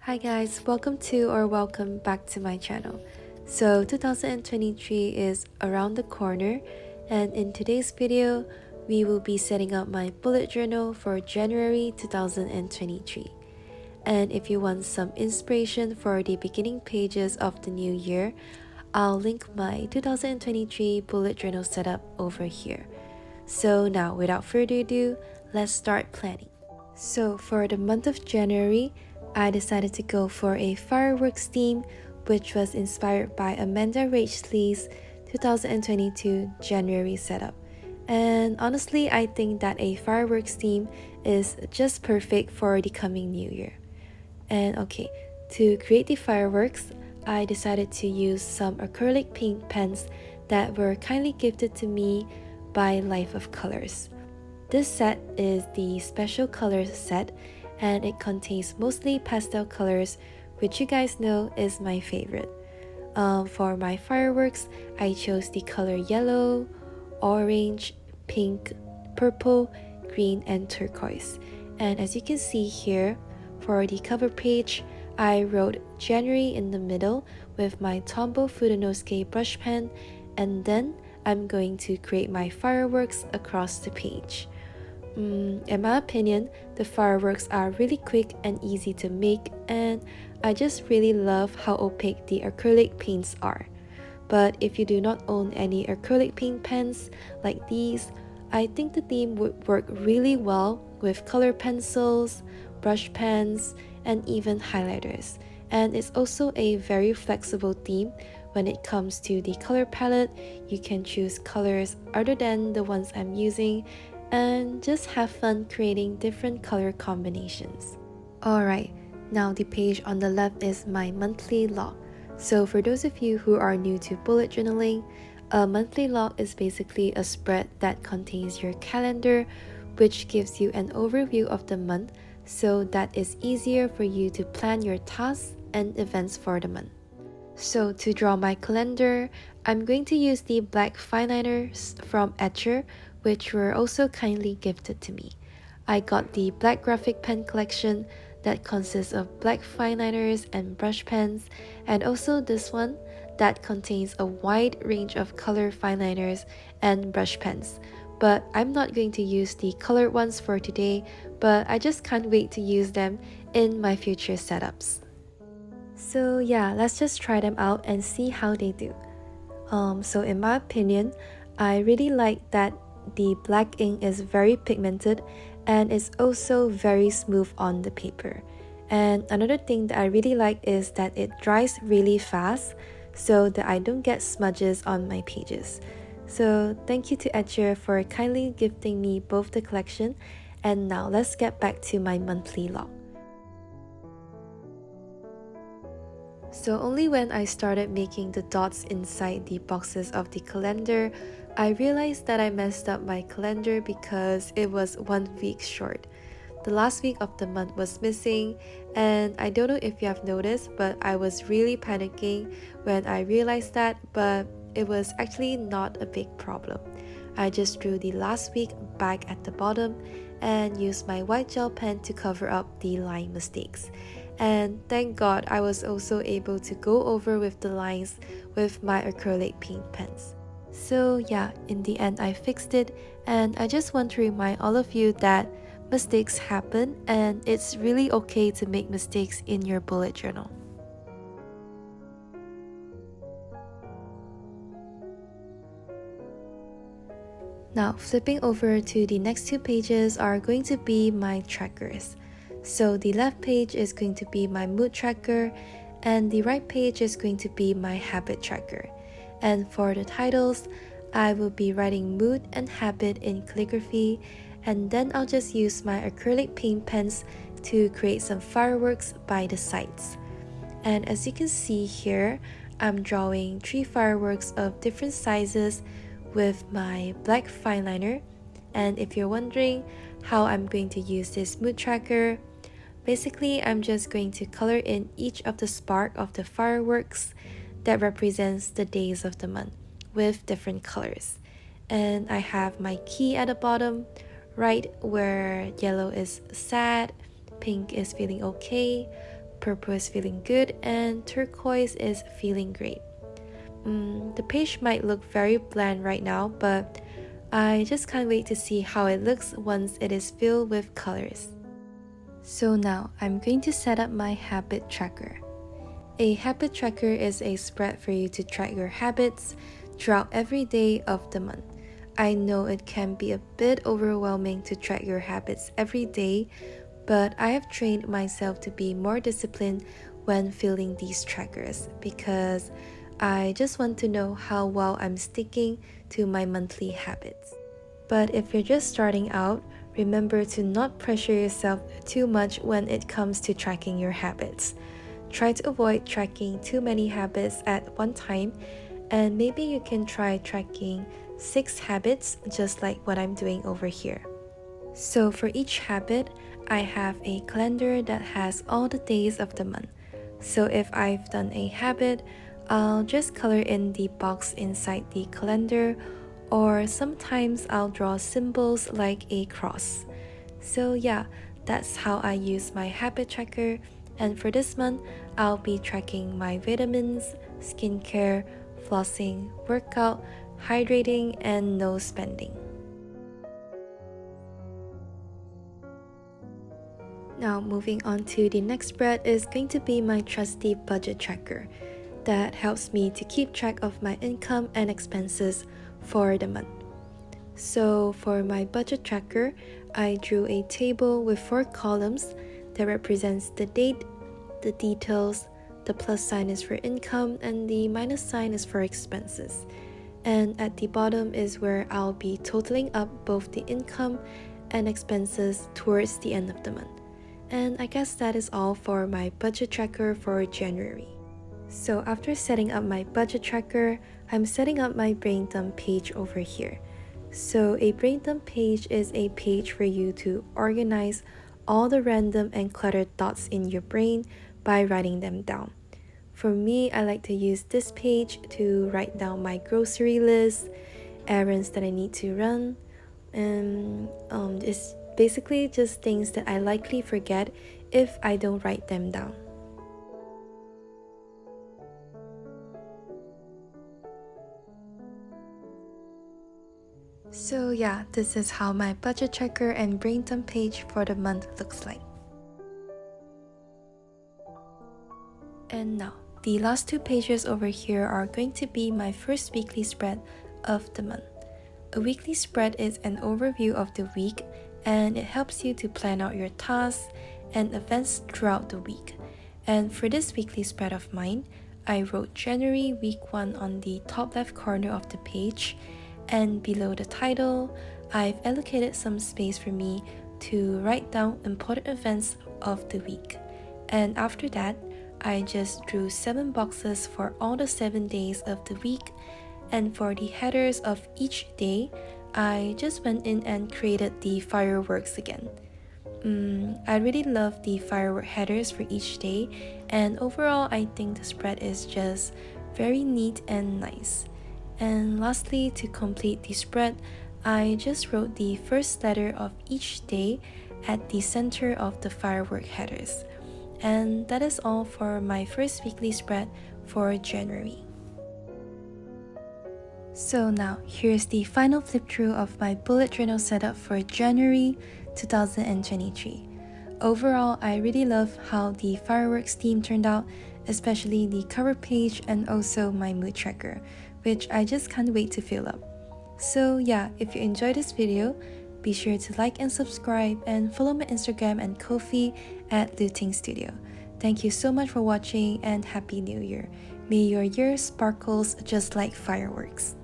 Hi guys, welcome back to my channel. So 2023 is around the corner, and in today's video, we will be setting up my bullet journal for January 2023. And if you want some inspiration for the beginning pages of the new year, I'll link my 2023 bullet journal setup over here. So now, without further ado, let's start planning. So for the month of January, I decided to go for a fireworks theme, which was inspired by Amanda Rachlee's 2022 January setup. And honestly, I think that a fireworks theme is just perfect for the coming new year. And okay, to create the fireworks, I decided to use some acrylic paint pens that were kindly gifted to me by Life of Colors. This set is the Special Colors set, and it contains mostly pastel colors, which you guys know is my favorite. For my fireworks, I chose the color yellow, orange, pink, purple, green, and turquoise. And as you can see here, for the cover page, I wrote January in the middle with my Tombow Fudenosuke brush pen, and then I'm going to create my fireworks across the page. In my opinion, the fireworks are really quick and easy to make, and I just really love how opaque the acrylic paints are. But if you do not own any acrylic paint pens like these, I think the theme would work really well with color pencils, brush pens, and even highlighters. And it's also a very flexible theme. When it comes to the color palette, you can choose colors other than the ones I'm using and just have fun creating different color combinations. Alright, now the page on the left is my monthly log. So for those of you who are new to bullet journaling, a monthly log is basically a spread that contains your calendar, which gives you an overview of the month so that it's easier for you to plan your tasks and events for the month. So to draw my calendar, I'm going to use the black fineliners from Etcher, which were also kindly gifted to me. I got the black graphic pen collection that consists of black fineliners and brush pens, and also this one that contains a wide range of color fineliners and brush pens. But I'm not going to use the colored ones for today, but I just can't wait to use them in my future setups. So yeah, let's just try them out and see how they do. So in my opinion, I really like that the black ink is very pigmented and it's also very smooth on the paper. And another thing that I really like is that it dries really fast so that I don't get smudges on my pages. So thank you to Etcher for kindly gifting me both the collection, and now let's get back to my monthly log. So only when I started making the dots inside the boxes of the calendar, I realized that I messed up my calendar because it was 1 week short. The last week of the month was missing, and I don't know if you have noticed, but I was really panicking when I realized that, but it was actually not a big problem. I just drew the last week back at the bottom and used my white gel pen to cover up the line mistakes. And thank God I was also able to go over with the lines with my acrylic paint pens. So yeah, in the end I fixed it, and I just want to remind all of you that mistakes happen and it's really okay to make mistakes in your bullet journal. Now flipping over to the next two pages are going to be my trackers. So the left page is going to be my mood tracker, and the right page is going to be my habit tracker. And for the titles, I will be writing mood and habit in calligraphy, and then I'll just use my acrylic paint pens to create some fireworks by the sides. And as you can see here, I'm drawing 3 fireworks of different sizes with my black fineliner. And if you're wondering how I'm going to use this mood tracker, basically I'm just going to color in each of the spark of the fireworks that represents the days of the month with different colors. And I have my key at the bottom, right where yellow is sad, pink is feeling okay, purple is feeling good, and turquoise is feeling great. The page might look very bland right now, but I just can't wait to see how it looks once it is filled with colors. So now I'm going to set up my habit tracker. A habit tracker is a spread for you to track your habits throughout every day of the month. I know it can be a bit overwhelming to track your habits every day, but I have trained myself to be more disciplined when filling these trackers because I just want to know how well I'm sticking to my monthly habits. But if you're just starting out, remember to not pressure yourself too much when it comes to tracking your habits. Try to avoid tracking too many habits at one time, and maybe you can try tracking 6 habits just like what I'm doing over here. So for each habit, I have a calendar that has all the days of the month. So if I've done a habit, I'll just color in the box inside the calendar, or sometimes I'll draw symbols like a cross. So yeah, that's how I use my habit tracker. And for this month, I'll be tracking my vitamins, skincare, flossing, workout, hydrating, and no spending. Now moving on to the next spread is going to be my trusty budget tracker that helps me to keep track of my income and expenses for the month. So for my budget tracker, I drew a table with 4 columns that represents the date, the details, the plus sign is for income, and the minus sign is for expenses. And at the bottom is where I'll be totaling up both the income and expenses towards the end of the month. And I guess that is all for my budget tracker for January. So after setting up my budget tracker, I'm setting up my brain dump page over here. So a brain dump page is a page for you to organize all the random and cluttered thoughts in your brain by writing them down. For me, I like to use this page to write down my grocery list, errands that I need to run, and it's basically just things that I likely forget if I don't write them down. So yeah, this is how my budget tracker and brain dump page for the month looks like. And now, the last 2 pages over here are going to be my first weekly spread of the month. A weekly spread is an overview of the week, and it helps you to plan out your tasks and events throughout the week. And for this weekly spread of mine, I wrote January week 1 on the top left corner of the page, and below the title, I've allocated some space for me to write down important events of the week. And after that, I just drew 7 boxes for all the 7 days of the week, and for the headers of each day, I just went in and created the fireworks again. I really love the firework headers for each day, and overall I think the spread is just very neat and nice. And lastly, to complete the spread, I just wrote the first letter of each day at the center of the firework headers. And that is all for my first weekly spread for January. So now, here's the final flip through of my bullet journal setup for January 2023. Overall, I really love how the fireworks theme turned out, especially the cover page and also my mood tracker, which I just can't wait to fill up. So yeah, if you enjoyed this video, be sure to like and subscribe and follow my Instagram and Kofi at lootengstudio. Thank you so much for watching and Happy New Year. May your year sparkles just like fireworks.